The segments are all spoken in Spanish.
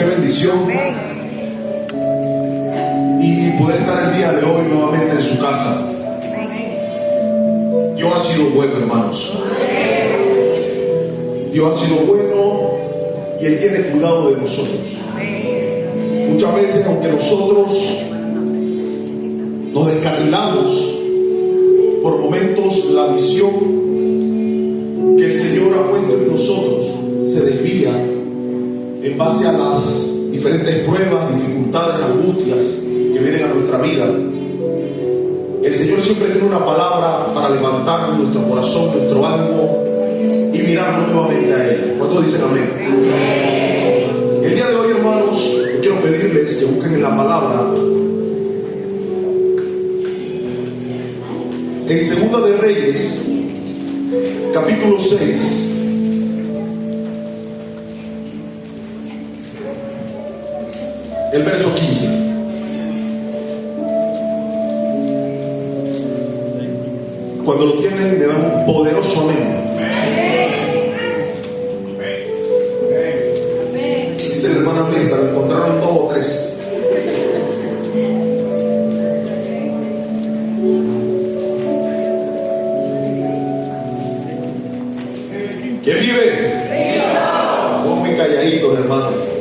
qué bendición. Y poder estar el día de hoy nuevamente en su casa. Dios ha sido bueno, hermanos. Dios ha sido bueno y Él tiene cuidado de nosotros. Muchas veces, aunque nosotros nos descarrilamos por momentos, la visión que el Señor ha puesto en nosotros se desvía en base a las diferentes pruebas, dificultades, angustias que vienen a nuestra vida. El Señor siempre tiene una palabra para levantar nuestro corazón, nuestro ánimo y mirarnos nuevamente a Él. ¿Cuántos dicen amén? El día de hoy, hermanos, yo quiero pedirles que busquen en la palabra en Segunda de Reyes, capítulo 6. El verso 15. Cuando lo tienen, me dan un poderoso amén. Dice la hermana Mesa, lo encontraron 2 o 3. ¿Quién vive? Estamos muy calladitos, hermano.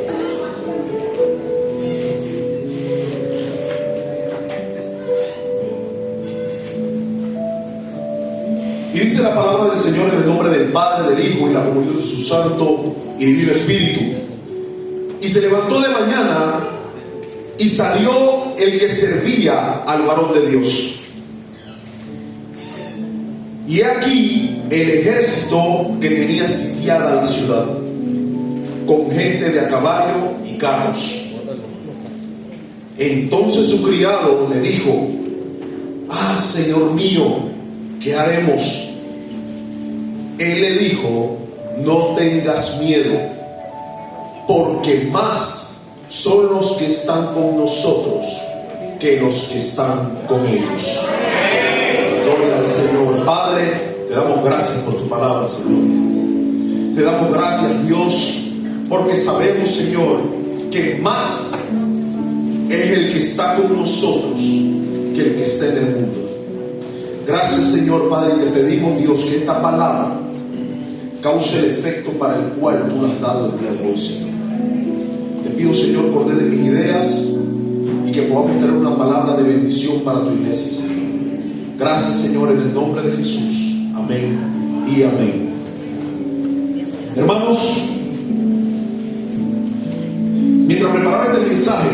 Y dice la palabra del Señor en el nombre del Padre, del Hijo y la comunión de su Santo y Divino Espíritu. Y se levantó de mañana y salió el que servía al varón de Dios. Y he aquí el ejército que tenía sitiada la ciudad, con gente de a caballo y carros. Entonces su criado le dijo: ah, Señor mío, ¿qué haremos? Él le dijo: no tengas miedo, porque más son los que están con nosotros que los que están con ellos. Gloria al Señor. Padre, te damos gracias por tu palabra, Señor. Te damos gracias, Dios, porque sabemos, Señor, que más es el que está con nosotros que el que está en el mundo. Gracias, Señor Padre, y te pedimos, Dios, que esta palabra cause el efecto para el cual tú la has dado el día de hoy, Señor. Te pido, Señor, que ordenes mis ideas y que podamos tener una palabra de bendición para tu iglesia, Señor. Gracias, Señor, en el nombre de Jesús. Amén y amén. Hermanos, mientras preparaba este mensaje,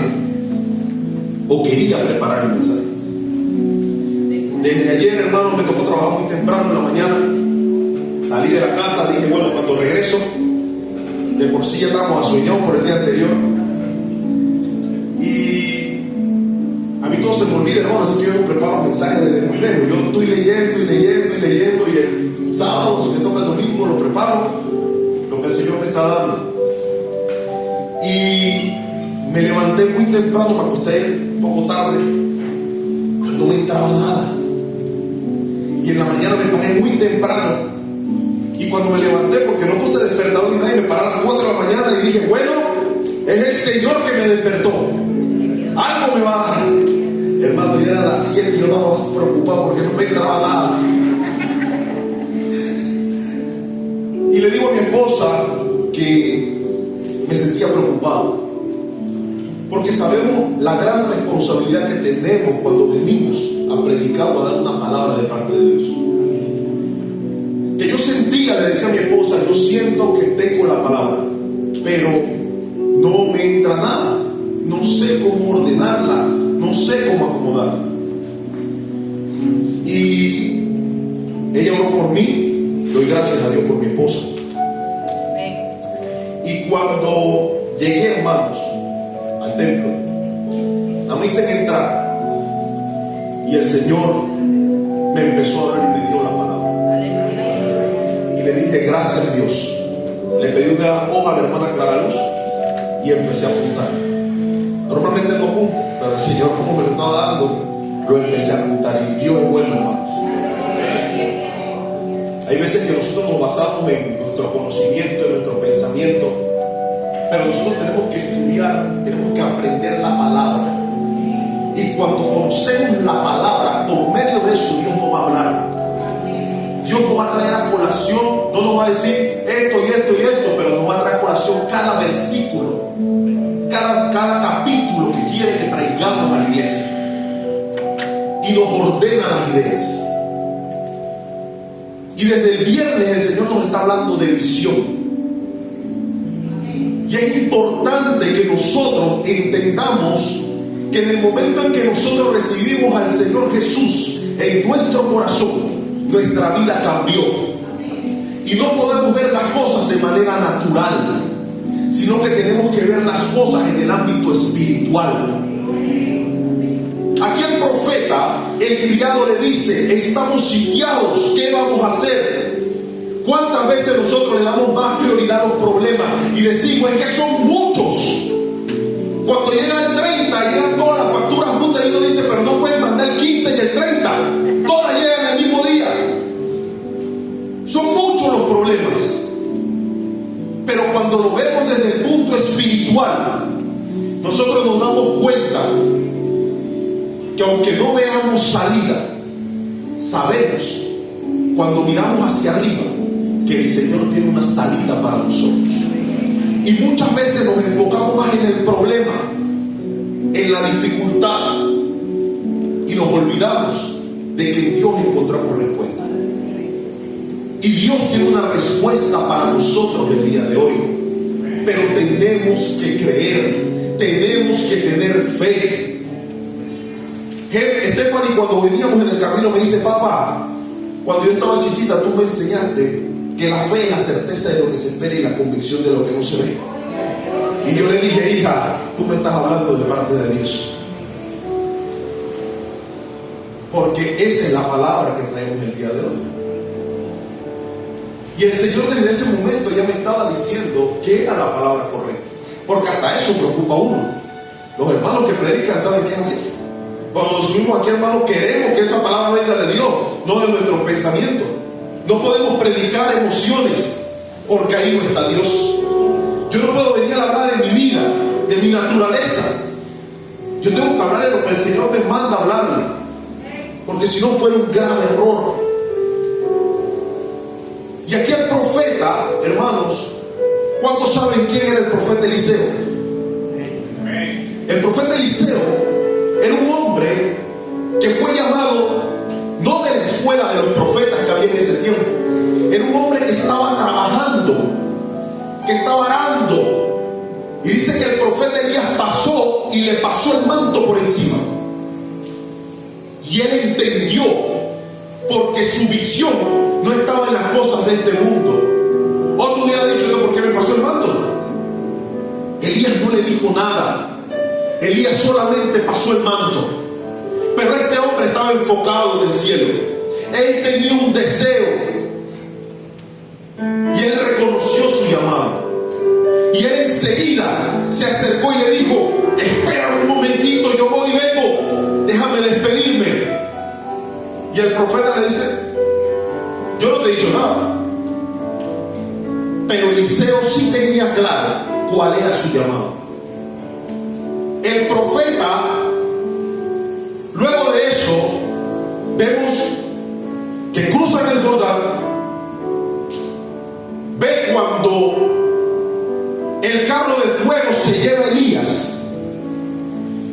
o quería preparar el mensaje, desde ayer, hermano, me tocó trabajar muy temprano en la mañana. Salí de la casa, dije, bueno, cuando regreso, de por sí ya estábamos asueñados por el día anterior. Y a mí todo se me olvida, hermano, así que yo no preparo mensajes desde muy lejos. Yo estoy leyendo y leyendo y leyendo, y el sábado, si me toca el domingo, lo preparo, lo que el Señor me está dando. Y me levanté muy temprano, me acosté un poco tarde, pero no me entraba nada. Y en la mañana me paré muy temprano. Y cuando me levanté, porque no puse despertador ni nada, y me paré a las 4 de la mañana y dije, bueno, es el Señor que me despertó. Algo me va a dar. Hermano, ya eran las 7 y yo estaba más preocupado porque no me entraba nada. Y le digo a mi esposa que me sentía preocupado, porque sabemos la gran responsabilidad que tenemos cuando venimos a predicar o a dar una palabra de parte de Dios. Que yo sentía, le decía a mi esposa, yo siento que tengo la palabra, pero no me entra nada. No sé cómo ordenarla, no sé cómo acomodarla. Y ella oró por mí, doy gracias a Dios por mi esposa. Y cuando llegué, hermanos, al templo, a mí se me entrar y el Señor me empezó a hablar y me dio la palabra. Y le dije, gracias, Dios. Le pedí una hoja a la hermana Clara Luz y empecé a apuntar. Normalmente no apunto, pero el Señor, como me lo estaba dando, lo empecé a apuntar. Y Dios es bueno, hermanos. Hay veces que nosotros nos basamos en nuestro conocimiento, en nuestro pensamiento, Pero nosotros tenemos que estudiar, tenemos que aprender la palabra. Y cuando conocemos la palabra, por medio de eso Dios nos va a hablar. Dios nos va a traer a colación, no nos va a decir esto y esto y esto, pero nos va a traer a colación cada versículo, cada capítulo que quiere que traigamos a la iglesia. Y nos ordena las ideas. Y desde el viernes el Señor nos está hablando de visión. Y es importante que nosotros entendamos que en el momento en que nosotros recibimos al Señor Jesús en nuestro corazón, nuestra vida cambió. Y no podemos ver las cosas de manera natural, sino que tenemos que ver las cosas en el ámbito espiritual. Aquí el profeta, el criado, le dice: estamos sitiados, ¿qué vamos a hacer? ¿Cuántas veces nosotros le damos más prioridad a los problemas y decimos: es que son muchos? Cuando llega el 30, llegan todas las facturas juntas y uno dice: pero no pueden mandar el 15 y el 30, todas llegan el mismo día. Son muchos los problemas. Pero cuando lo vemos desde el punto espiritual, nosotros nos damos cuenta que aunque no veamos salida, sabemos, cuando miramos hacia arriba, que el Señor tiene una salida para nosotros. Y muchas veces nos enfocamos más en el problema, en la dificultad, y nos olvidamos de que en Dios encontramos respuesta. Y Dios tiene una respuesta para nosotros el día de hoy. Pero tenemos que creer, tenemos que tener fe. Stephanie, cuando veníamos en el camino, me dice: papá, cuando yo estaba chiquita tú me enseñaste que la fe es la certeza de lo que se espera y la convicción de lo que no se ve. Y yo le dije: hija, tú me estás hablando de parte de Dios, porque esa es la palabra que traemos el día de hoy. Y el Señor desde ese momento ya me estaba diciendo que era la palabra correcta, porque hasta eso preocupa a uno. Los hermanos que predican saben que es así. Cuando nos subimos aquí, hermanos, queremos que esa palabra venga de Dios, no de nuestros pensamientos. No podemos predicar emociones, porque ahí no está Dios. Yo no puedo venir a hablar de mi vida, de mi naturaleza. Yo tengo que hablar de lo que el Señor me manda hablarle, porque si no fuera un grave error. Y aquí el profeta, hermanos, ¿cuántos saben quién era el profeta Eliseo? El profeta Eliseo era un hombre que fue llamado no de la escuela de los profetas que había en ese tiempo. Era un hombre que estaba trabajando, que estaba arando. Y dice que el profeta Elías pasó y le pasó el manto por encima. Y él entendió, porque su visión no estaba en las cosas de este mundo. Otro hubiera dicho: ¿no? ¿Por qué me pasó el manto? Elías no le dijo nada. Elías solamente pasó el manto. Pero este hombre estaba enfocado en el cielo. Él tenía un deseo. Y él reconoció su llamado. Y él enseguida se acercó y le dijo: espera un momentito, yo voy y vengo, déjame despedirme. Y el profeta le dice: yo no te he dicho nada. Pero Eliseo sí tenía claro cuál era su llamado. El profeta, luego de eso, vemos que cruzan el Jordán. Ve cuando el carro de fuego se lleva a Elías.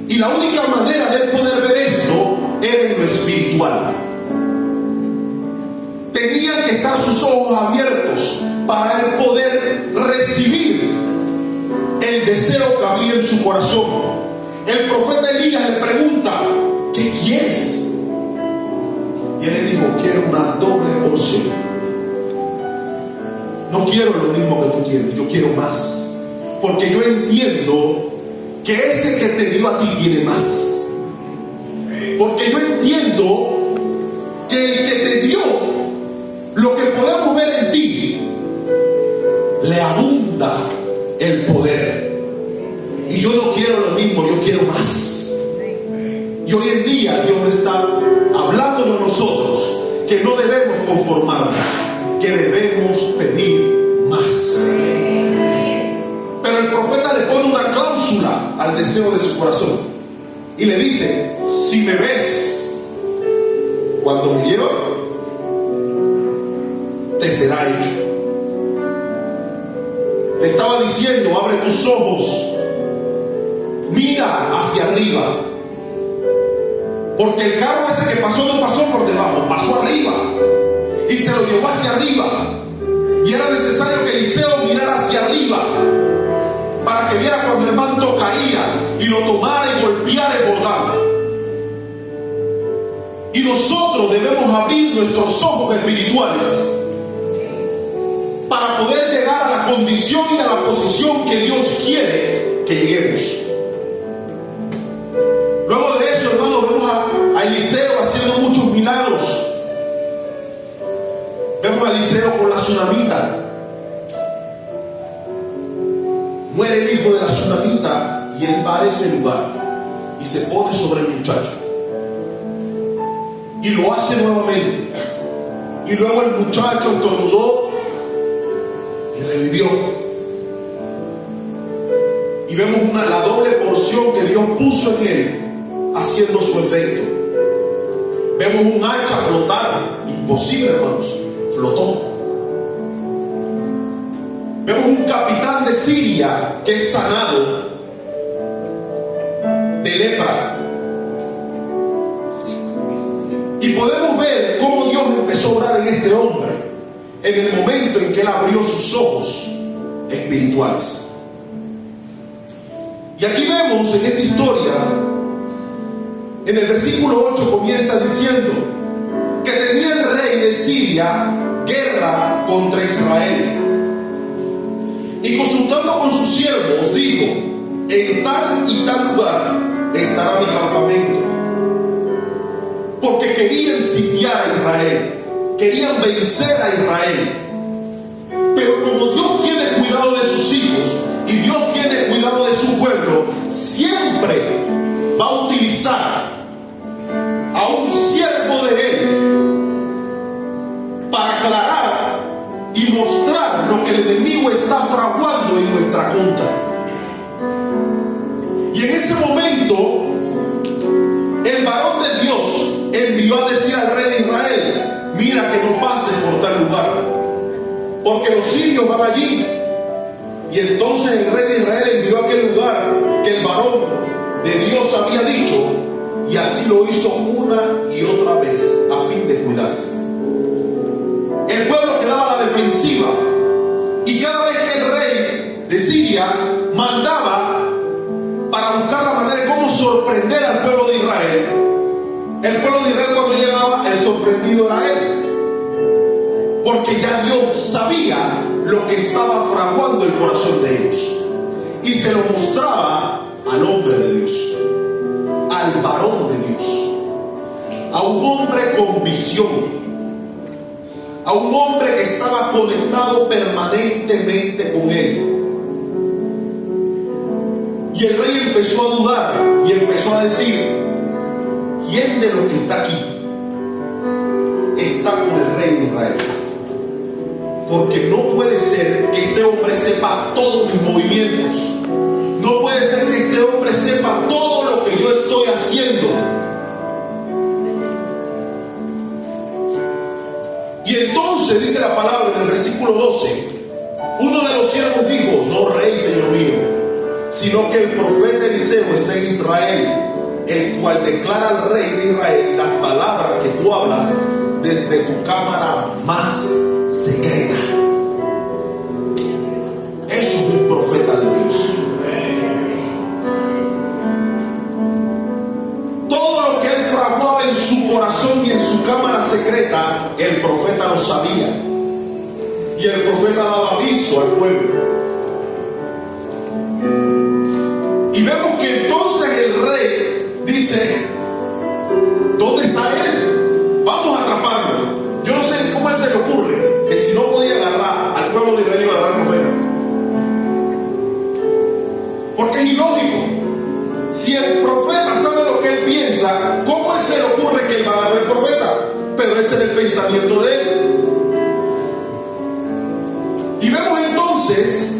Y la única manera de él poder ver esto era en lo espiritual. Tenían que estar sus ojos abiertos para él poder recibir el deseo que había en su corazón. El profeta Elías le pregunta: ¿qué quieres? Y él le dijo: quiero una doble porción. No quiero lo mismo que tú tienes, yo quiero más. Porque yo entiendo que ese que te dio a ti tiene más. Porque yo entiendo que el que te dio lo que podemos ver en ti, le abunda el poder. Y yo no quiero lo mismo, yo quiero más. Y hoy en día Dios está hablándonos a nosotros que no debemos conformarnos, que debemos pedir más. Pero el profeta pone una cláusula al deseo de su corazón y le dice: si me ves cuando me lleva, te será hecho. Le estaba diciendo: abre tus ojos, mira hacia arriba, porque el carro ese que pasó no pasó por debajo, pasó arriba y se lo llevó hacia arriba. Y era necesario que Eliseo mirara hacia arriba para que viera cuando el manto caía y lo tomara y golpeara el bordado. Y nosotros debemos abrir nuestros ojos espirituales para poder llegar a la condición y a la posición que Dios quiere que lleguemos. Luego de eso, hermano, vemos a Eliseo haciendo muchos milagros. Vemos a Eliseo con la tsunamita. Muere el hijo de la tsunamita y él va a ese lugar y se pone sobre el muchacho y lo hace nuevamente. Y luego el muchacho estornudó y revivió. Y vemos la doble porción que Dios puso en él haciendo su efecto. Vemos un hacha flotar, imposible, hermanos, flotó. Vemos un capitán de Siria que es sanado de lepra. Y podemos ver cómo Dios empezó a orar en este hombre en el momento en que él abrió sus ojos espirituales. Y aquí vemos en esta historia, en el versículo 8 comienza diciendo que tenía el rey de Siria guerra contra Israel. Y consultando con sus siervos, dijo: en tal y tal lugar estará mi campamento. Porque querían sitiar a Israel, querían vencer a Israel. Pero como Dios tiene cuidado de sus hijos y Dios tiene cuidado de su pueblo, siempre va a utilizar a un siervo de él para aclarar y mostrar lo que el enemigo está fraguando en nuestra contra. Y en ese momento el varón de Dios envió a decir al rey de Israel: mira que no pases por tal lugar, porque los sirios van allí. Y entonces el rey de Israel envió a aquel lugar que el varón de Dios había dicho, y así lo hizo una y otra vez a fin de cuidarse. El pueblo quedaba a la defensiva, y cada vez que el rey de Siria mandaba para buscar la manera de cómo sorprender al pueblo de Israel, el pueblo de Israel, cuando llegaba, el sorprendido era él, porque ya Dios sabía lo que estaba fraguando el corazón de ellos y se lo mostraba al hombre de Dios, al varón de Dios, a un hombre con visión, a un hombre que estaba conectado permanentemente con él. Y el rey empezó a dudar y empezó a decir: ¿quién de los que está aquí está con el rey de Israel? Porque no puede ser que este hombre sepa todos mis movimientos. No puede ser que este hombre sepa todo lo que yo estoy haciendo. Y entonces dice la palabra en el versículo 12: uno de los siervos dijo: no, rey, señor mío, sino que el profeta Eliseo está en Israel, el cual declara al rey de Israel las palabras que tú hablas desde tu cámara más secreta. Eso es un profeta de Dios. Todo lo que él fraguaba en su corazón y en su cámara secreta, el profeta lo sabía. Y el profeta daba aviso al pueblo. Y vemos que entonces el rey dice: ¿dónde está él? Vamos a atraparlo. Yo no sé cómo a él se le ocurre que si no podía agarrar al pueblo de Israel, iba a agarrar al profeta. Porque es ilógico. Si el profeta sabe lo que él piensa, ¿cómo a él se le ocurre que él va a agarrar al profeta? Pero ese era el pensamiento de él. Y vemos entonces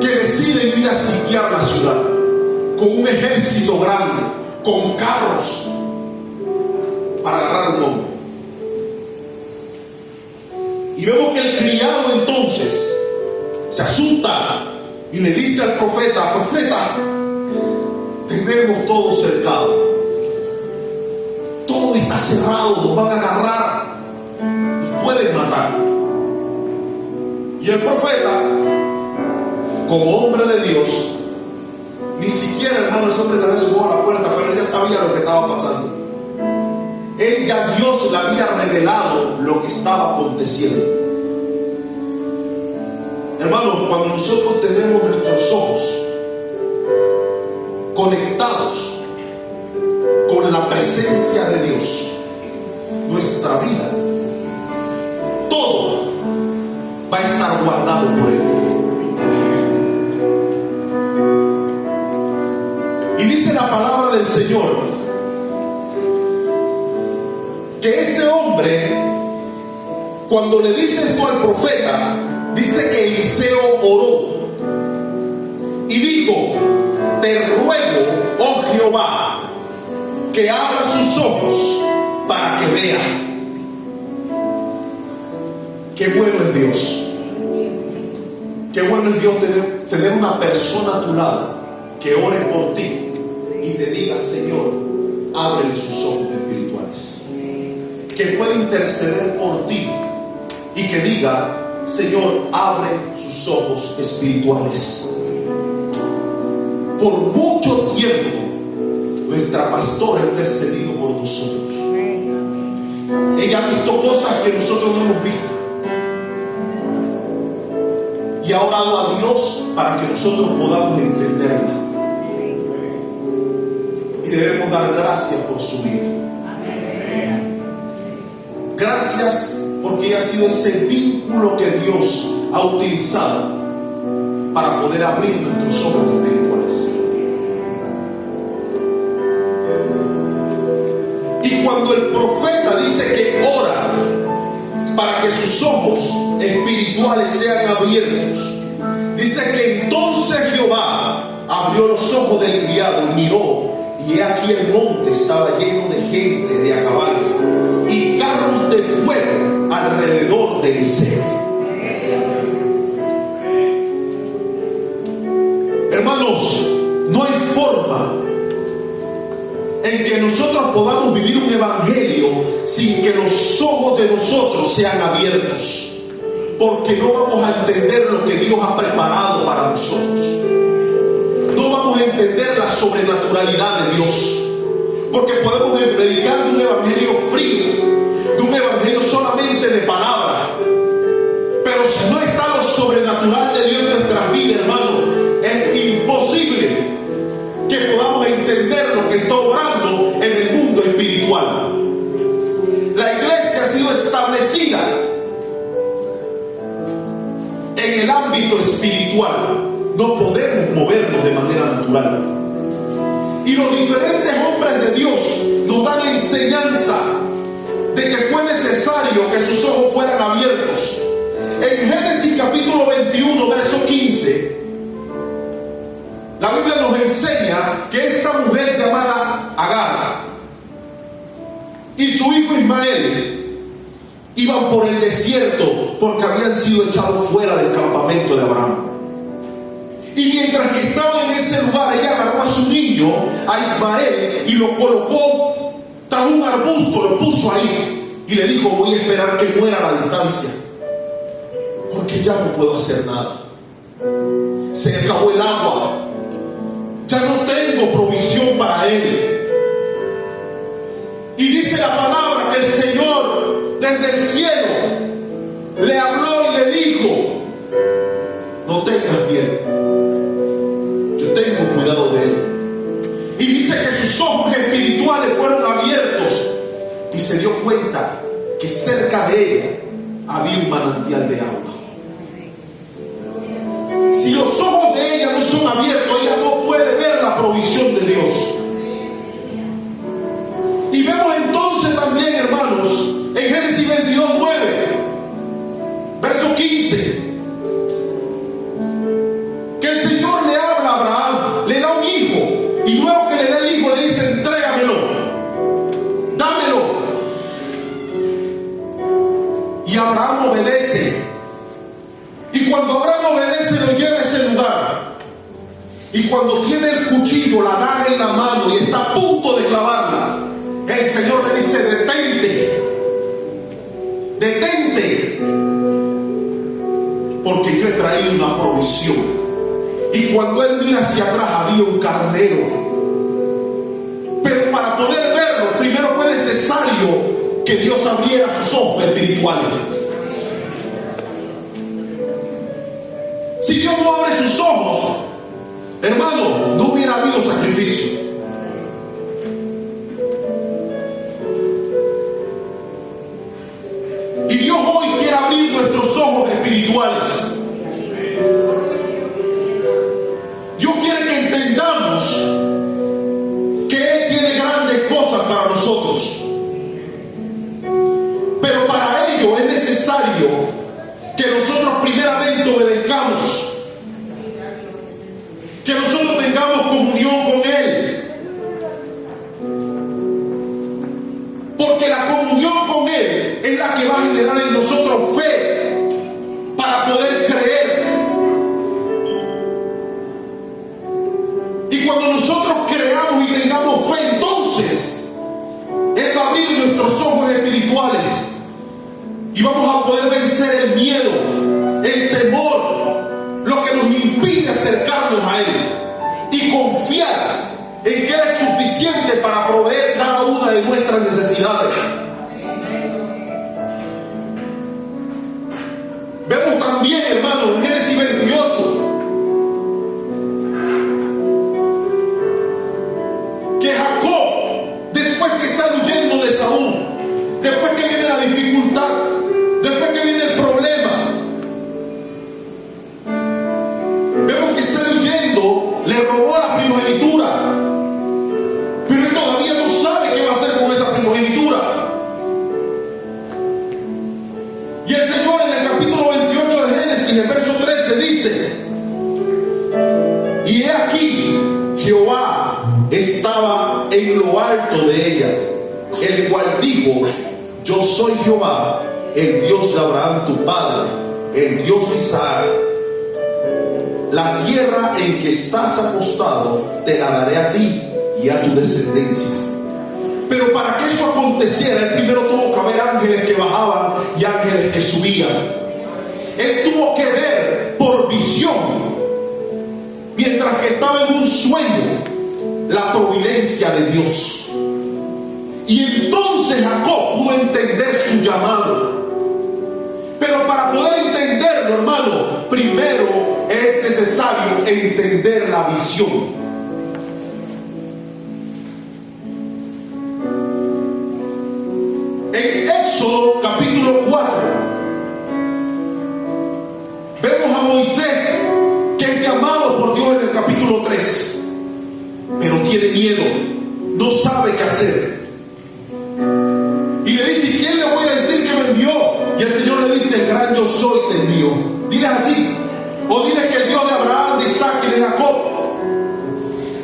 que decide quieren ir a sitiar la ciudad con un ejército grande, con carros, para agarrar a un hombre. Y vemos que el criado entonces se asusta y le dice al profeta: profeta, tenemos todo cercado, todo está cerrado, nos van a agarrar, nos pueden matar. Y el profeta, como hombre de Dios, ni siquiera, hermano, ese hombre se había subido a la puerta, pero él ya sabía lo que estaba pasando. Él ya, Dios le había revelado lo que estaba aconteciendo. Hermanos, cuando nosotros tenemos nuestros ojos conectados con la presencia de Dios, nuestra vida, todo va a estar guardado por Él. Y dice la palabra del Señor que ese hombre, cuando le dice esto al profeta, dice que Eliseo oró y dijo: te ruego, oh Jehová, que abra sus ojos para que vea. Qué bueno es Dios. Qué bueno es Dios tener una persona a tu lado que ore por ti y te diga: Señor, ábrele sus ojos espirituales. Que pueda interceder por ti y que diga: Señor, abre sus ojos espirituales. Por mucho tiempo nuestra pastora ha intercedido por nosotros. Ella ha visto cosas que nosotros no hemos visto y ha orado a Dios para que nosotros podamos entenderla. Y debemos dar gracias por su vida. Gracias porque ella ha sido ese vínculo que Dios ha utilizado para poder abrir nuestros ojos espirituales. Y cuando el profeta dice que ora para que sus ojos espirituales sean abiertos, dice que entonces Jehová abrió los ojos del criado y miró, y he aquí el monte estaba lleno de gente de a caballo y carros de fuego alrededor de Eliseo. Hermanos, no hay forma en que nosotros podamos vivir un evangelio sin que los ojos de nosotros sean abiertos, porque no vamos a entender lo que Dios ha preparado para nosotros. No vamos a entender la sobrenaturalidad de Dios, porque podemos predicar de un evangelio frío, de un evangelio solamente de palabra, pero si no está lo sobrenatural de Dios en nuestras vidas, hermano, es imposible que podamos entender lo que está obrando en el mundo espiritual. La iglesia ha sido establecida en el ámbito espiritual. No podemos movernos de manera natural. Y los diferentes hombres de Dios nos dan enseñanza de que fue necesario que sus ojos fueran abiertos. En Génesis capítulo 21, verso 15, la Biblia nos enseña que esta mujer llamada Agar y su hijo Ismael iban por el desierto porque habían sido echados fuera del campamento de Abraham. Y mientras que estaban en ese lugar, ella agarró a su niño, a Ismael, y lo colocó tras un arbusto, lo puso ahí y le dijo: voy a esperar que muera a la distancia, porque ya no puedo hacer nada. Se acabó el agua, ya no tengo provisión para él. Y dice la palabra que el Señor desde el cielo le habló y le dijo: no tengas miedo, yo tengo cuidado de él. Y dice que sus ojos espirituales fueron abiertos y se dio cuenta que cerca de ella había un manantial de agua. Si los ojos de ella no son abiertos, ella no puede ver la provisión de Dios. Y vemos entonces también, hermanos, en Génesis 22, 9, verso 15, que el Señor le Y cuando tiene el cuchillo, la daga en la mano y está a punto de clavarla, el Señor le dice: detente, detente, porque yo he traído una provisión. Y cuando él mira hacia atrás, había un carnero. Pero para poder verlo, primero fue necesario que Dios abriera sus ojos espirituales. Si Dios no abre sus ojos, hermano, no hubiera habido sacrificio. Y Dios hoy quiere abrir nuestros ojos espirituales. Dios quiere que entendamos que Él tiene grandes cosas para nosotros. Pero para ello es necesario que nosotros primeramente obedezcamos, que nosotros tengamos comunión con Él. Porque la comunión con Él es la que va a generar en nosotros fe para poder creer. Y cuando nosotros creamos y tengamos fe, entonces Él va a abrir nuestros ojos espirituales y vamos a poder vencer el miedo, el temor, lo que nos impide acercarnos a Él y confiar en que Él es suficiente para proveer cada una de nuestras necesidades. Vemos también, hermanos, en Génesis 28, que Jacob, después que sale huyendo de Saúl, después que viene la dificultad, después que viene el problema, vemos que sale huyendo, le robó la primogenitura. Pero él todavía no sabe qué va a hacer con esa primogenitura. Y el Señor en el capítulo 28 de Génesis, en el verso 13, dice: y he aquí, Jehová estaba en lo alto de ella, el cual dijo: yo soy Jehová, el Dios de Abraham tu padre, el Dios de Isaac. La tierra en que estás acostado te la daré a ti y a tu descendencia. Pero para que eso aconteciera, él primero tuvo que haber ángeles que bajaban y ángeles que subían. Él tuvo que ver por visión, mientras que estaba en un sueño, la providencia de Dios. Y entonces Jacob pudo entender su llamado. Pero para poder entenderlo, hermano, primero es necesario entender la visión. En Éxodo capítulo 4 vemos a Moisés, que es llamado por Dios en el capítulo 3, pero tiene miedo, no sabe qué hacer. Y le dice: ¿quién le voy a decir que me envió? Y el Señor le dice: el gran yo soy te envió. Dile así, o dile que el Dios de Abraham, de Isaac y de Jacob.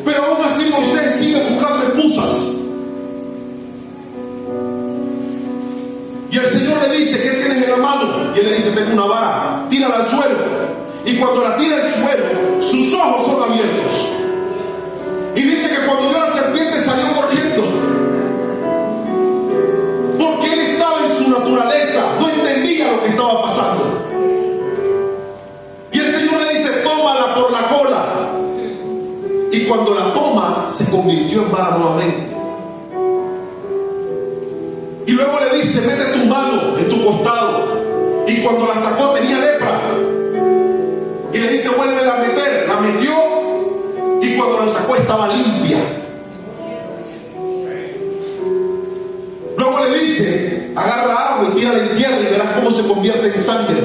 Pero aún así Moisés sigue buscando excusas. Y el Señor le dice: ¿qué tienes en la mano? Y él le dice: tengo una vara, tírala al suelo. Y cuando la tira al suelo, sus ojos son abiertos. Y dice que cuando vio a la serpiente salió corriendo, porque él estaba en su naturaleza, no entendía lo que estaba pasando. Y el Señor le dice: tómala por la cola. Y cuando la toma, se convirtió en vara nuevamente. Y luego le dice: mete tu mano en tu costado. Y cuando la sacó, tenía lepra. Y le dice: vuélvela a meter. La metió, y cuando la sacó estaba limpia. Luego le dice: agarra agua y tírala en tierra y verás cómo se convierte en sangre.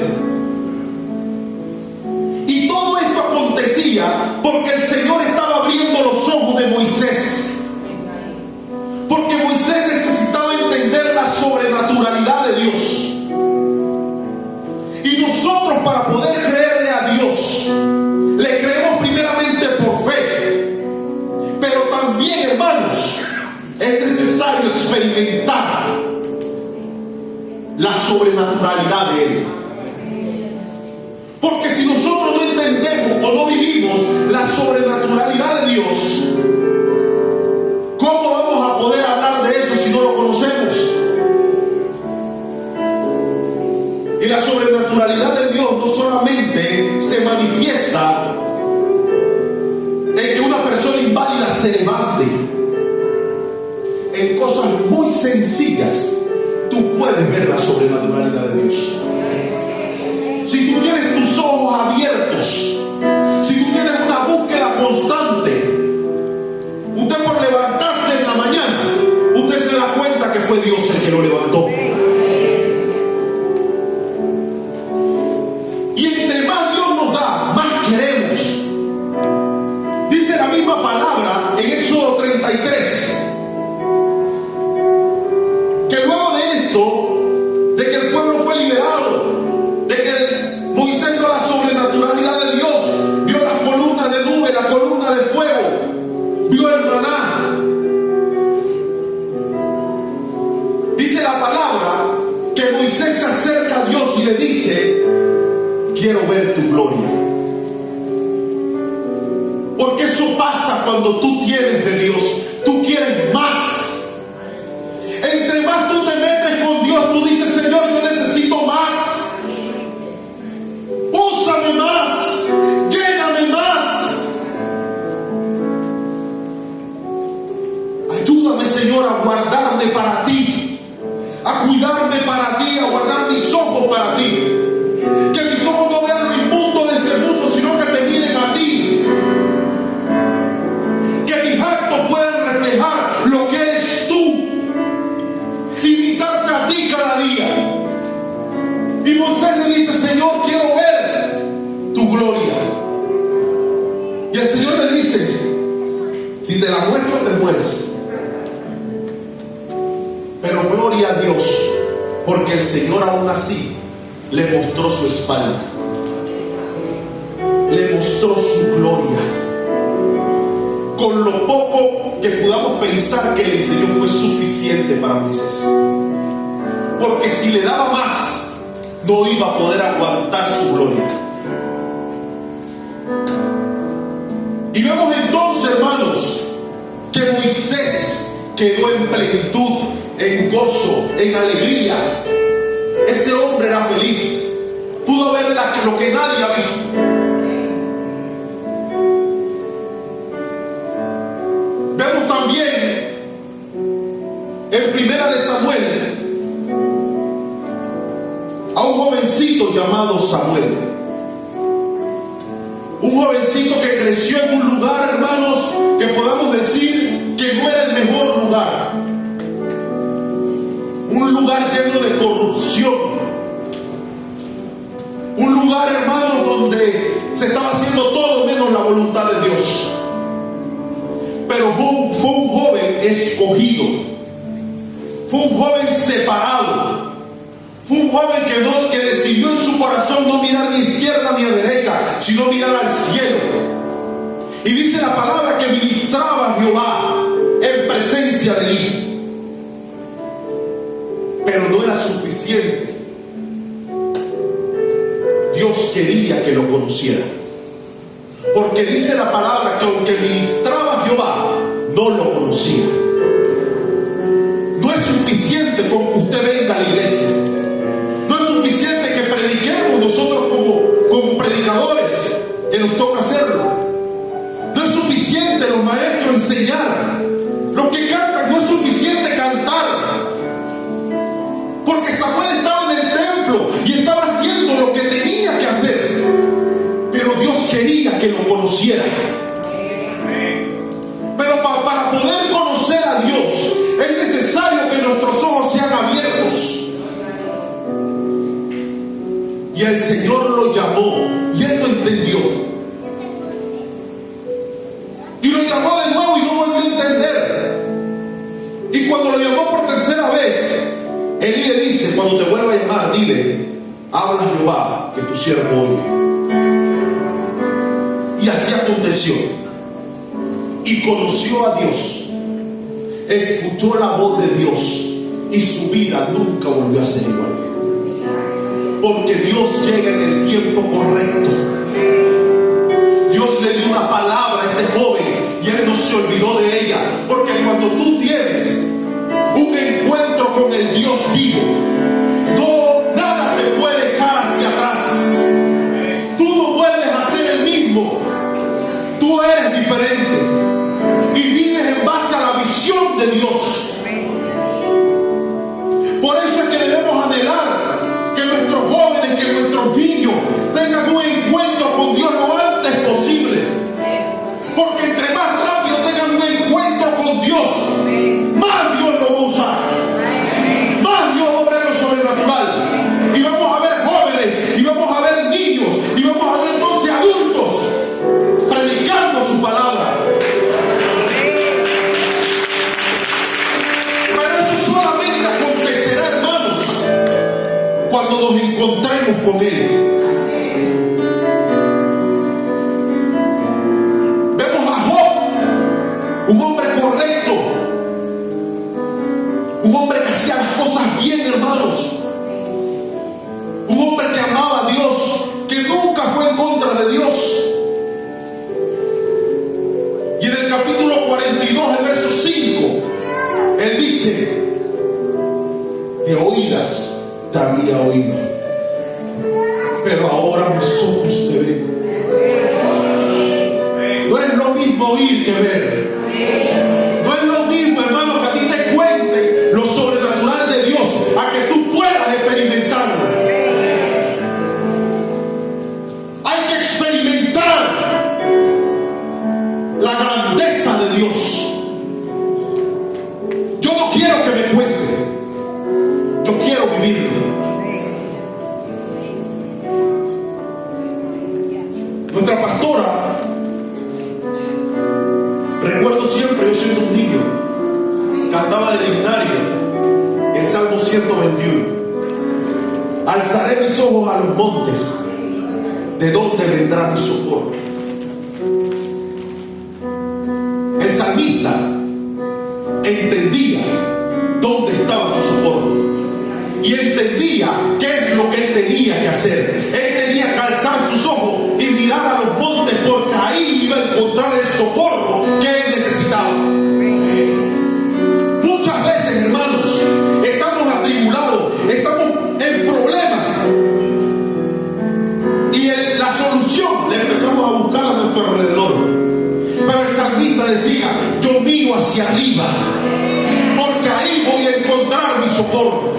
Y todo esto acontecía porque el Señor estaba abriendo los ojos de Moisés. Porque Moisés necesitaba entender la sobrenaturalidad de Dios. Y nosotros, para poder creerle a Dios, le creemos primeramente por fe. Pero también, hermanos, es necesario experimentar la sobrenaturalidad de Él. Porque si nosotros no entendemos o no vivimos la sobrenaturalidad manifiesta en que una persona inválida se levante. En cosas muy sencillas tú puedes ver la sobrenaturalidad de Dios. Si tú tienes tus ojos abiertos, si tú tienes una búsqueda constante, usted por levantarse en la mañana, usted se da cuenta que fue Dios el que lo levantó. Y entre más Dios nos da, más queremos. Dice la misma palabra en Éxodo 33, que luego de esto, de que el pueblo fue liberado, de que Moisés vio la sobrenaturalidad de Dios, vio las columnas de nube, la columna de fuego, vio el maná. Dice la palabra que Moisés se acerca a Dios y le dice: quiero ver tu gloria. Porque eso pasa cuando tú tienes de Dios. Tú quieres más. Entre más tú te metes con Dios, tú dices: Señor, yo necesito más. Úsame más. Lléname más. Ayúdame, Señor, a guardarme para ti, a cuidarme para ti, a guardar mis ojos para ti. Que mis ojos no vean lo inmundo de este mundo, sino que te miren a ti. Que mis actos puedan reflejar lo que eres tú. Imitarte a ti cada día. Y Moisés le dice: Señor, quiero ver tu gloria. Y el Señor le dice: si te la muestro, te mueres. Pero gloria a Dios, porque el Señor aún así le mostró su espalda, le mostró su gloria. Con lo poco que podamos pensar que le enseñó fue suficiente para Moisés, porque si le daba más, no iba a poder aguantar su gloria. Y vemos entonces, hermanos, que Moisés quedó en plenitud, en gozo, en alegría. Ese hombre era feliz. Pudo ver lo que nadie ha visto. Vemos también en Primera de Samuel a un jovencito llamado Samuel. Un jovencito que creció en un lugar, hermanos, que podamos decir que no era el mejor lugar. Un lugar lleno de corrupción. Un lugar, hermano, donde se estaba haciendo todo menos la voluntad de Dios. Pero fue un joven escogido. Fue un joven separado. Fue un joven que decidió en su corazón no mirar ni izquierda ni a derecha, sino mirar al cielo. Y dice la palabra que ministraba a Jehová en presencia de él. Pero no era suficiente. Dios quería que lo conociera. Porque dice la palabra que aunque ministraba a Jehová, no lo conocía. No es suficiente con que usted venga a la iglesia. No es suficiente que prediquemos nosotros como predicadores, que nos toca hacerlo. No es suficiente los maestros enseñar. Los que cantan, no es suficiente cantar. Porque Samuel estaba en el templo y estaba haciendo lo que tenía que hacer. Pero Dios quería que lo conociera. Pero para poder conocer a Dios es necesario que nuestros ojos sean abiertos. Y el Señor lo llamó y él lo entendió. Y lo llamó de nuevo y no volvió a entender. Y cuando lo llamó por tercera vez, Elí le dice: cuando te vuelva a llamar, dile: habla Jehová, que tu siervo oye. Y así aconteció. Y conoció a Dios, escuchó la voz de Dios, y su vida nunca volvió a ser igual. Porque Dios llega en el tiempo correcto. Dios le dio una palabra a este joven y él no se olvidó de ella. Porque cuando tú tienes un encuentro con el Dios vivo, nada te puede echar hacia atrás. Tú no vuelves a de Dios. Por eso es que debemos anhelar que nuestros jóvenes, que nuestros niños tengan un encuentro con Dios lo antes posible. Porque entre más rápido tengan un encuentro con Dios, más Dios lo va a usar. Más Dios va a obrar lo sobrenatural. Y vamos a ver jóvenes, y vamos a ver niños, y vamos a ver entonces adultos predicando su palabra. Pero eso solamente acontecerá, hermanos, cuando nos encontremos con Él. Vemos a Job, un hombre correcto, un hombre que hacía las cosas bien, hermanos, un hombre que amaba a Dios, que nunca fue en contra de Dios. Y en el capítulo 42, el verso 5, él dice: de oídas te había oído, pero ahora mis ojos te ven. No es lo mismo oír que ver. No es lo mismo, hermano, que a ti te cuenten lo sobrenatural de Dios, a que tú puedas experimentarlo. Hay que experimentar la grandeza de Dios. Yo no quiero que me cuenten, yo quiero vivirlo. Nuestra pastora, recuerdo siempre, yo siendo un niño, cantaba el himnario, el Salmo 121. Alzaré mis ojos a los montes, ¿de dónde vendrá mi socorro? El salmista entendía dónde estaba su socorro y entendía qué es lo que él tenía que hacer. Él tenía que alzar sus ojos y mirar a los montes, porque ahí iba a encontrar el socorro que él necesitaba. Muchas veces, hermanos, estamos atribulados, estamos en problemas, y la solución la empezamos a buscar a nuestro alrededor. Pero el salmista decía: yo miro hacia arriba, porque ahí voy a encontrar mi socorro.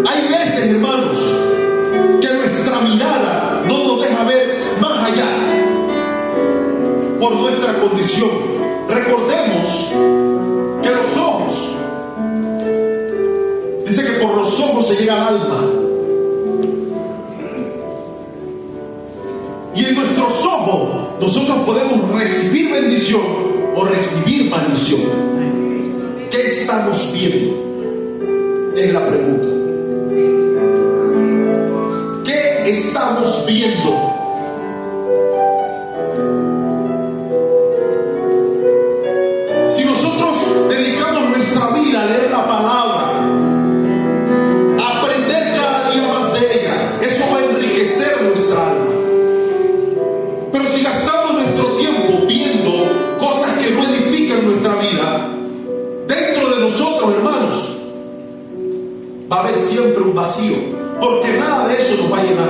Hay veces, hermanos, que nuestra mirada no nos deja ver más allá por nuestra condición. Recordemos que los ojos, dice que por los ojos se llega al alma, y en nuestros ojos nosotros podemos recibir bendición o recibir maldición. ¿Qué estamos viendo? Es la pregunta. ¿Qué estamos viendo? Si nosotros dedicamos nuestra vida a leer la palabra, a aprender cada día más de ella, eso va a enriquecer nuestra alma. Pero si gastamos nuestro tiempo viendo cosas que no edifican nuestra vida, dentro de nosotros, hermanos, va a haber siempre un vacío, porque nada de eso nos va a llenar.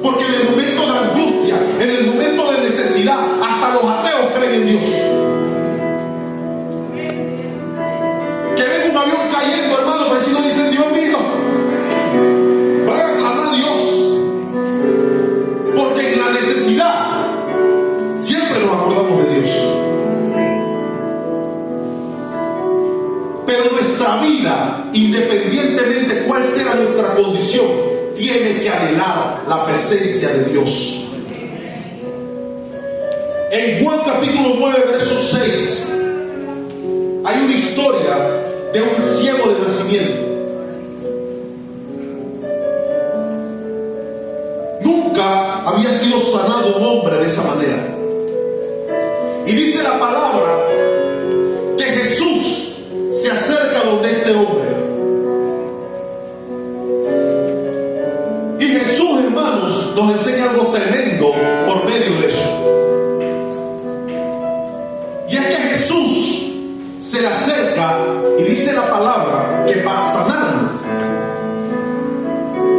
Porque en el momento de angustia, en el momento de necesidad, hasta los ateos creen en Dios. Que ven un avión cayendo, hermano, pues si no dicen: Dios mío, van a clamar a Dios. Porque en la necesidad siempre nos acordamos de Dios. Pero nuestra vida, independientemente cuál sea nuestra condición, tiene que anhelar la presencia de Dios. En Juan capítulo 9, verso 6, hay una historia de un ciego de nacimiento. Nunca había sido sanado un hombre de esa manera. Y dice la palabra que Jesús se acerca donde este hombre. Y Jesús, hermanos, nos enseña algo tremendo por medio de eso. Y es que Jesús se le acerca y dice la palabra que para sanarlo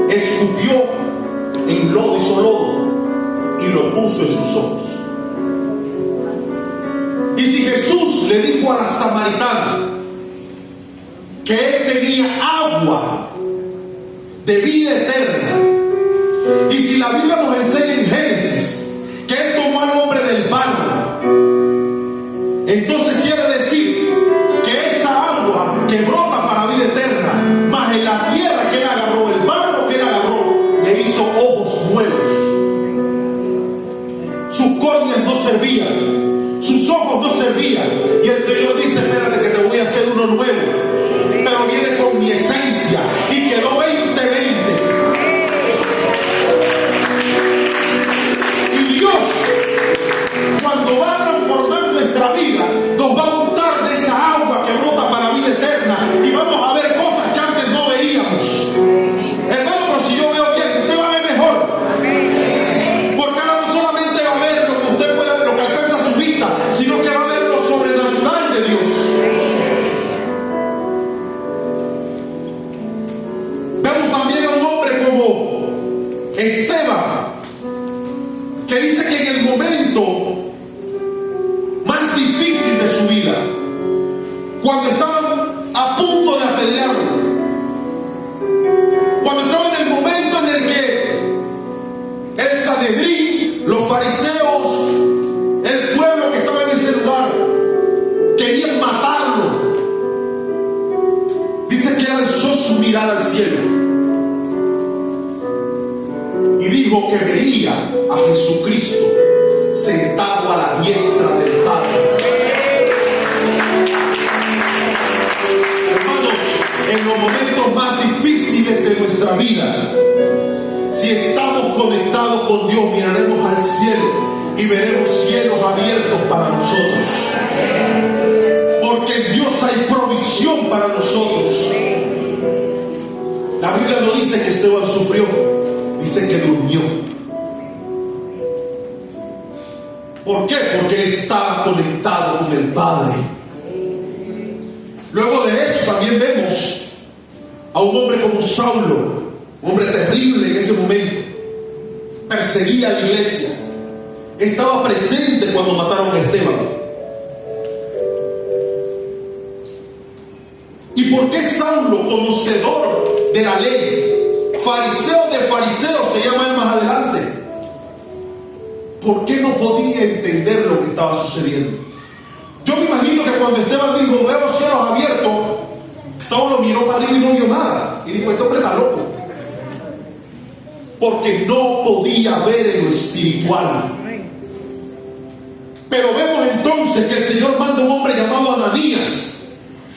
escupió justo en sus ojos. Y si Jesús le dijo a la samaritana que él tenía agua de vida eterna, y si la Biblia nos enseña en Génesis que él tomó al hombre del barro, entonces quiere decir que esa agua que brota para vida eterna, más en la tierra que él agarró, el barro que él agarró, le hizo ojos nuevos. Sus córneas no servían, sus ojos no servían, y el Señor dice: espérate que te voy a hacer uno nuevo, pero viene con mi esencia, y quedó 20-20. Y Dios, cuando va a transformar nuestra vida, nos va a untar de esa agua que brota para vida eterna, y vamos a ver cosas que antes no veíamos. Hermano, pero si yo veo bien, usted va a ver mejor. Porque ahora no solamente va a ver lo que usted puede, lo que alcanza su vista, sino que va a ver lo sobrenatural de Dios. Vemos también a un hombre como Esteban, que dice que en el momento más difícil de su vida, cuando estaban a punto de apedrearlo, cuando estaba en el momento en el que el Sanedrín, los fariseos, el pueblo que estaba en ese lugar, querían matarlo, dice que alzó su mirada al cielo y dijo que veía a Jesucristo sentado a la diestra del Padre. Hermanos, en los momentos más difíciles de nuestra vida, si estamos conectados con Dios, miraremos al cielo y veremos cielos abiertos para nosotros, porque en Dios hay provisión para nosotros. La Biblia no dice que Esteban sufrió, dice que durmió. ¿Por qué? Porque él estaba conectado con el Padre. Luego de eso también vemos a un hombre como Saulo, un hombre terrible en ese momento. Perseguía a la iglesia, estaba presente cuando mataron a Esteban. ¿Y por qué Saulo, conocedor de la ley, fariseo de fariseos, se llama él más adelante? ¿Por qué no podía entender lo que estaba sucediendo? Yo me imagino que cuando Esteban dijo: veo cielos abiertos, Saulo miró para arriba y no vio nada, y dijo: este hombre está loco, porque no podía ver en lo espiritual. Pero vemos entonces que el Señor manda un hombre llamado Ananías,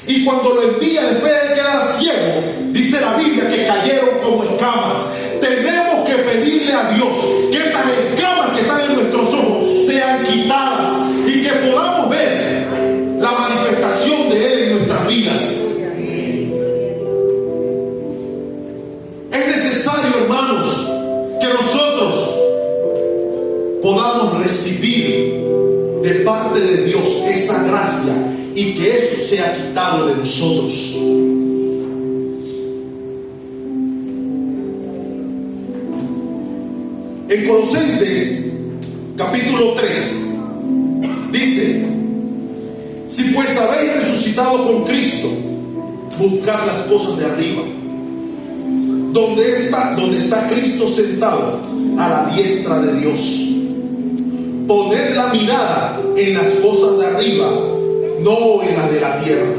y cuando lo envía, después de quedar ciego, dice la Biblia que cayeron como escamas. Tenemos que pedirle a Dios que esas escamas que están en nuestros ojos sean quitadas y que podamos ver la manifestación de Él en nuestras vidas. Es necesario, hermanos, que nosotros podamos recibir de parte de Dios esa gracia y que eso sea quitado de nosotros. En Colosenses capítulo 3 dice: si pues habéis resucitado con Cristo, buscad las cosas de arriba, donde está Cristo sentado a la diestra de Dios. Poned la mirada en las cosas de arriba, no en las de la tierra,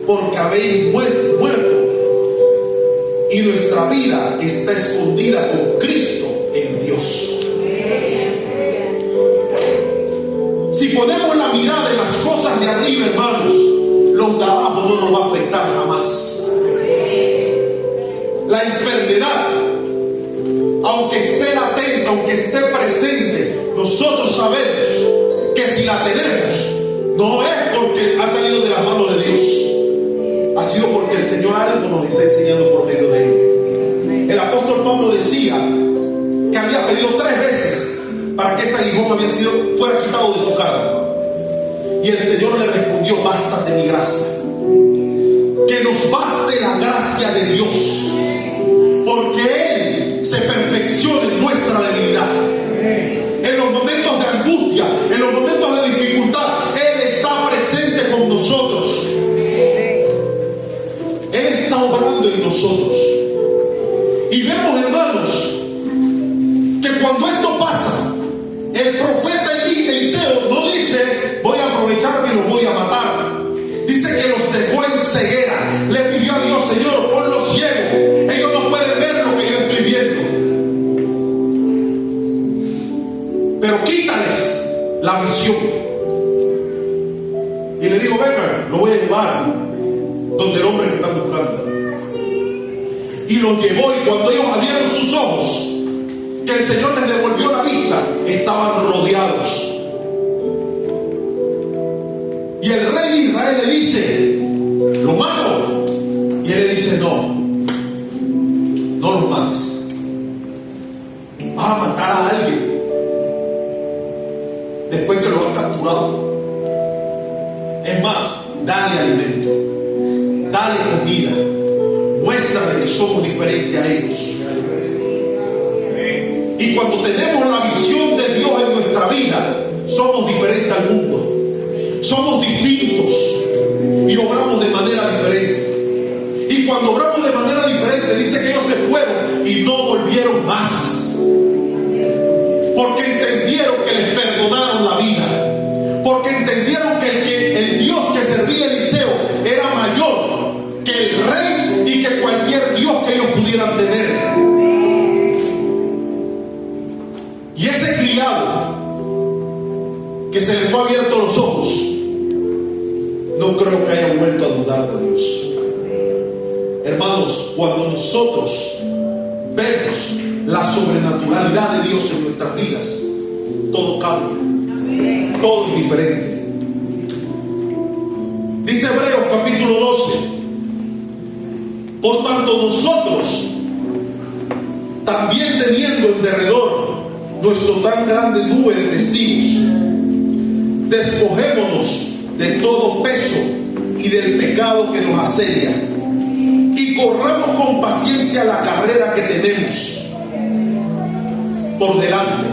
porque habéis muerto y nuestra vida está escondida con Cristo en Dios. Si ponemos la mirada en las cosas de arriba, hermanos, los de abajo no nos va a afectar jamás. La enfermedad, aunque esté latente, aunque esté presente, nosotros sabemos que si la tenemos, no es porque ha salido de las manos de Dios, ha sido porque el Señor algo nos está enseñando por medio de ella. El apóstol Pablo decía que había pedido 3 veces para que ese aguijón fuera quitado de su carne, y el Señor le respondió: bástate mi gracia, que nos baste la gracia de Dios, porque Él se perfecciona en nuestra debilidad. En lo nosotros. Y vemos, hermanos, que cuando esto pasa, el profeta Eliseo no dice voy a aprovecharme y los voy a matar. Dice que los dejó en ceguera. Le pidió a Dios: Señor, ponlos ciegos, ellos no pueden ver lo que yo estoy viendo, pero quítales la visión. Y le digo: venga, lo voy a llevar donde el hombre que están buscando. Y los llevó, y cuando ellos abrieron sus ojos, que el Señor les devolvió la vista, estaban rodeados. Y el rey de Israel le dice: ¿lo mato? Y él le dice: no lo mates. Vas a matar a alguien después que lo has capturado. Es más, dale alimento, dale comida, muéstrale que somos diferentes a ellos. Y cuando tenemos la visión de Dios en nuestra vida, somos diferentes al mundo. Somos distintos y obramos de manera diferente. Y cuando obramos de manera diferente, dice que ellos se fueron y no volvieron más, porque entendieron que les perdonaron la vida, porque entendieron que el Dios que servía Eliseo era mayor que el rey y que cualquier Dios que ellos pudieran tener. Y ese criado que se le fue abierto los ojos, no creo que haya vuelto a dudar de Dios. Hermanos, cuando nosotros vemos la sobrenaturalidad de Dios en nuestras vidas, todo cambia, todo es diferente. Dice Hebreos capítulo 12: por tanto nosotros, también teniendo en derredor nuestro tan grande nube de testigos, despojémonos de todo peso y del pecado que nos asedia, y corramos con paciencia la carrera que tenemos por delante,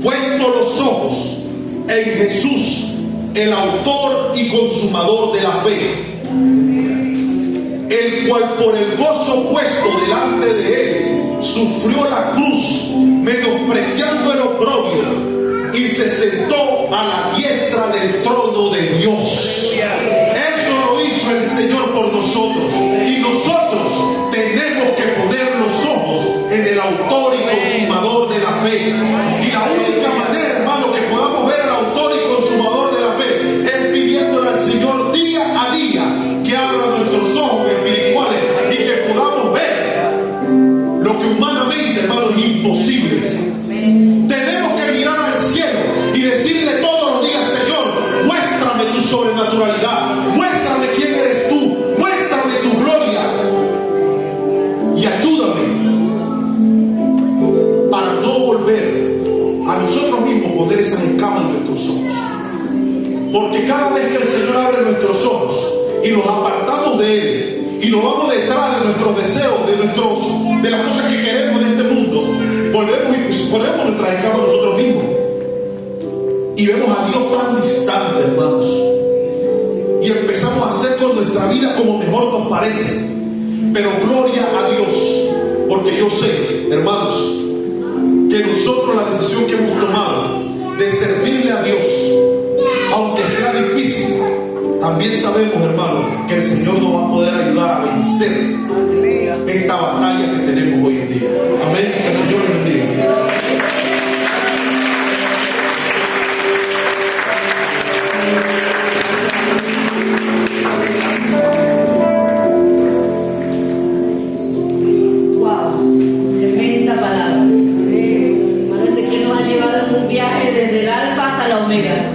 puesto los ojos en Jesús, el autor y consumador de la fe, el cual por el gozo puesto delante de él sufrió la cruz, menospreciando el oprobio, y se sentó a la diestra del trono de Dios. Eso lo hizo el Señor por nosotros, y nosotros tenemos que poner los ojos en el autor y consumador de la fe. Y la única manera, hermano, que podamos ver al autor y consumador de la fe es pidiéndole al Señor día a día que abra nuestros ojos espirituales y que podamos ver lo que humanamente, hermano, es imposible. Tenemos que mirar al cielo y decirle todos los días: Señor, muéstrame tu sobrenaturalidad, muéstrame quién eres tú, muéstrame tu gloria, y ayúdame para no volver a nosotros mismos poner esas escamas en nuestros ojos. Porque cada vez que el Señor abre nuestros ojos y nos apartamos de Él y nos vamos detrás de nuestros deseos, de las cosas que queremos en este mundo, volvemos y ponemos nuestras escamas nosotros mismos y vemos a Dios tan distante, hermanos, y empezamos a hacer con nuestra vida como mejor nos parece. Pero gloria a Dios, porque yo sé, hermanos, que nosotros la decisión que hemos tomado de servirle a Dios, aunque sea difícil, también sabemos, hermanos, que el Señor nos va a poder ayudar a vencer esta batalla que tenemos hoy en día. Amén. Que el Señor les bendiga. Wow, tremenda palabra. Hermano Ezequiel nos ha llevado en un viaje desde el alfa hasta la omega.